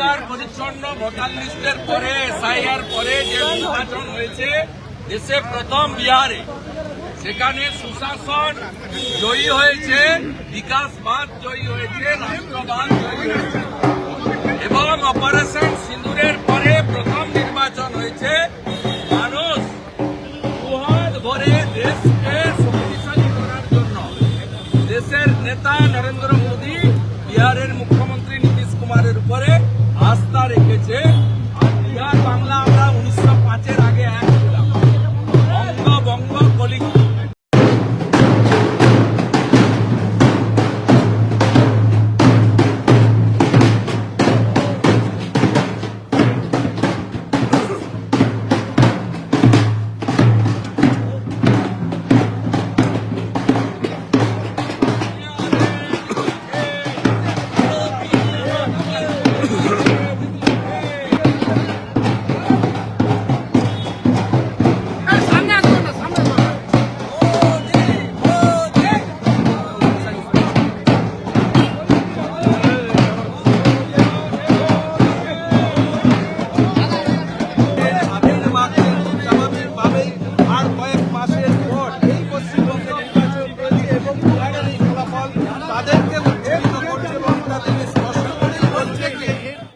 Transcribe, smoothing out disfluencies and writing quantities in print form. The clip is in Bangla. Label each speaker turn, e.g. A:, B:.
A: পরিষ্কার পরিচ্ছন্ন ভোটার লিস্টের পরে এসআইআর পরে যে নির্বাচন হয়েছে দেশে প্রথম বিহারে, সেখানে সুশাসন জয়ী হয়েছে, বিকাশবাদ জয়ী হয়েছে, রাষ্ট্রবাদ জয়ী হয়েছে এবং অপারেশন সিঁদুরের পরে প্রথম নির্বাচন হয়েছে। মানুষ দুহাত ভরে দেশকে শক্তিশালী করার জন্য দেশের নেতা নরেন্দ্র